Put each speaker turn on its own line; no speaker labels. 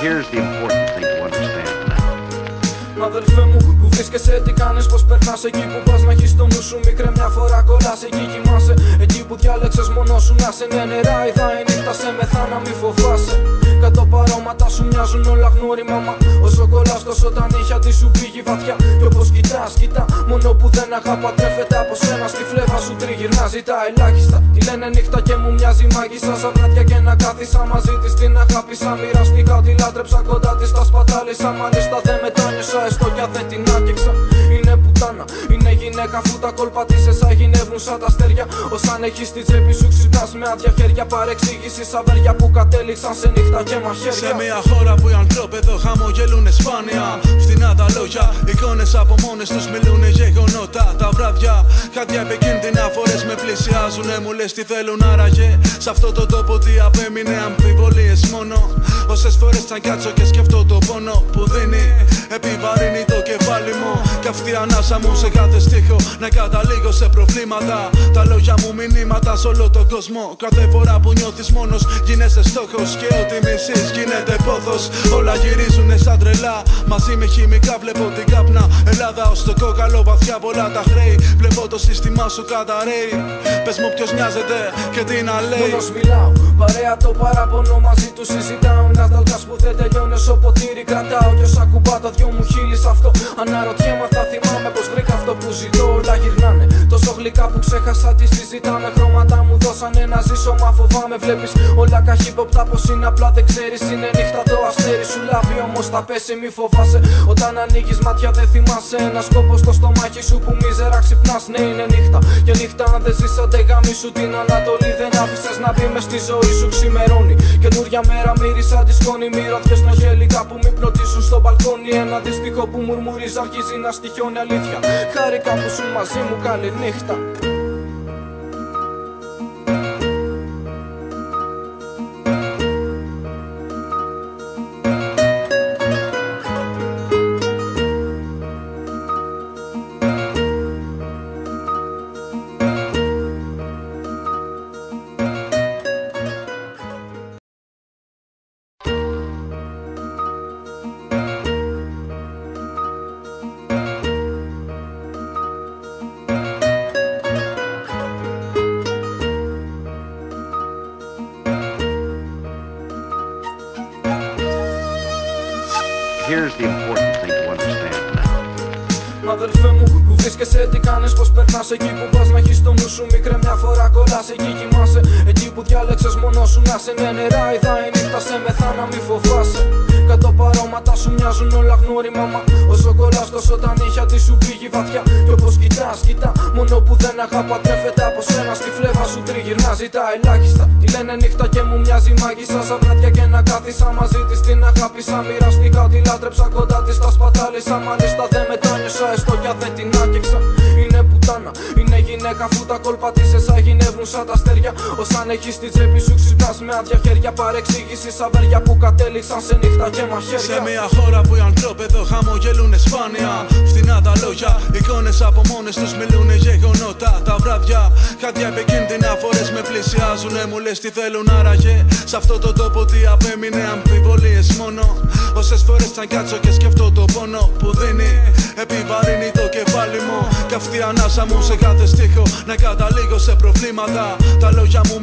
Here's the important thing to understand now.
Αδελφέ μου, που βρίσκεσαι, τι κάνεις, πως περνάς? Εκεί που πας να έχεις το νου σου μικρέ, μια φορά κολλάς. Εκεί κοιμάσαι, εκεί που διάλεξες μόνος σου να σε. Ναι, νερά, είδα η νύχτα σε μεθά, να μη φοβάσαι. Κάτω παρώματα σου μοιάζουν όλα γνώριμα. Μα όσο κολλάς τόσο τα νύχια τη σου πήγει βαθιά. Κι όπως κοιτάς, κοιτά, μόνο που δεν αγαπατρέφεται από σένα. Στη φλέβα σου τριγυρνά, ζητά ελάχιστα. Τη λένε νύχτα και μου μοιάζει μάγισσα. Σαν βράδια και να κάθισα μαζί της την αγάπησα. Μοιραστικά τη λάτρεψα, κοντά της τα σπατάλησα. Μάλιστα δεν μετάνιωσα, έστω κι αν δεν την άγγιξα. Είναι πουτάνα, είναι γυναίκα, αφού τα κόλπα της εσά γυνεύουν σαν τα αστέρια. Ως αν έχεις στη τσέπη σου ξυπνάς με άδεια χέρια. Παρεξήγηση αβέρια που κατέληξαν σε νύχτα και μαχαίρια.
Σε μια χώρα που οι ανθρώπεδο χαμογελούνε σπάνια. Φτηνά τα λόγια, εικόνες από μόνες τους μιλούνε γεγονότα. Τα βράδια, χάδια επικίνδυνα φορές με πλησιάζουνε. Μου λες τι θέλουν άραγε. Σ' αυτό το τόπο τι απέμεινε, αμφιβολίες μόνο. Όσες φορές θα κάτσω και σκεφτώ το πόνο που δίνει. Επιβαρύνει το κεφάλι μου. Καυτή ανάσα μου σε κάθε στίχο. Να καταλήγω σε προβλήματα. Τα λόγια μου μηνύματα σε όλο τον κόσμο. Κάθε φορά που νιώθεις μόνος γίνεσαι στόχος. Και ό,τι μισείς γίνεται πόθος. Όλα γυρίζουνε σαν τρελά. Μαζί με χημικά βλέπω την κάπνα. Ελλάδα ως το κόκαλο βαθιά πολλά τα χρέη. Βλέπω το σύστημά σου καταραίει. Πες μου ποιος νοιάζεται και τι να λέει.
Μόνος μιλάω, παρέα το παράπονο μαζί του συζητάω. Ένας δαλκάς που δεν τελειώνει όσο ποτήρι κρατάω. Κι όσα κουμπά τα δυο μου χείλη σ' αυτό. Αναρωτιέμαι θα θυμάμαι πως βρήκα αυτό που ζητώ. Όλα γυρνάνε τόσο γλυκά που ξέχασα τι συζητάνε. Χρώματα μου δώσανε να ζήσω, μα φοβάμαι. Βλέπεις όλα καχύποπτα πως είναι, απλά δεν ξέρεις. Είναι νύχτα το αστέρι σου λάβει, όμως θα πέσει μη φοβάσαι. Όταν ανοίγεις μάτια δεν θυμάσαι. Ένα σκόπο στο στομάχι σου που μίζερα ξυπνάς. Ναι, είναι νύχτα και νύχτα αν δεν ζεις αντεγάμι σου την Ανατολή. Δεν άφησες να μπει μες στη ζωή σου, ξημερώνει. Καινούρια μέρα μύρισα τη σκόνη. Μυρωδιές νοχελικά που με πλωτίσουν στο μπαλκόνι. Ένα δυστυχό που μουρμουρίζει αρχίζει να στοιχιώνει αλήθεια. Χάρηκα που σου μαζί μου, καλή νύχτα.
Here's the important thing to understand now.
Αδελφέ μου, που βρίσκεσαι, τι κάνεις, πως περνάς? Εκεί που πας να έχεις το νου σου μικρέ, μια φορά κολλάς. Εκεί κοιμάσαι, εκεί που διάλεξες μόνος σου να σε. Ναι, νερά, είδα η νύχτα σε μεθά, να μη φοβάσαι. Κάτω παρώματα σου μοιάζουν όλα γνώριμα. Μα όσο κολλάς τόσο τα νύχια τη σου πήγει βαθιά. Κι όπως κοιτάς, κοιτά, μόνο που δεν αγαπατρέφεται από σένα. Στη φλέβα σου τριγυρνά, ζητά ελάχιστα. Τη λένε νύχτα και μου μοιάζει μάγισσα. Σαν βράδια και να κάθισα μαζί της την αγάπησα. Μοιραστικά τη λάτρεψα, κοντά της τα σπατάλησα. Μάλιστα δεν μετάνιωσα, έστω κι αν δεν την άγγιξα. Είναι πουτάνα, είναι γυναίκα, αφού τα κόλπα της εσά γυνεύουν σαν τα αστέρια. Ως αν έχεις στη τσέπη σου ξυπνάς με άδεια χέρια. Παρεξήγηση αβέρια που κατέληξαν σε νύχτα και μαχαίρια.
Σε μια χώρα που οι ανθρώπεδο χαμογελούνε σπάνια. Φτηνά τα λόγια, εικόνες από μόνες τους μιλούνε γεγονότα. Τα βράδια, χάδια επικίνδυνα φορές με πλησιάζουνε. Μου λες τι θέλουν άραγε. Σ' αυτό το τόπο τι απέμεινε, αμφιβολίες μόνο. Όσες φορές θα κάτσω και σκεφτώ το πόνο που δίνει. Επιβαρύνει το κεφάλι μου. Καυτή ανάσα μου σε κάθε στίχο. Να καταλήγω σε προβλήματα. Τα λόγια μου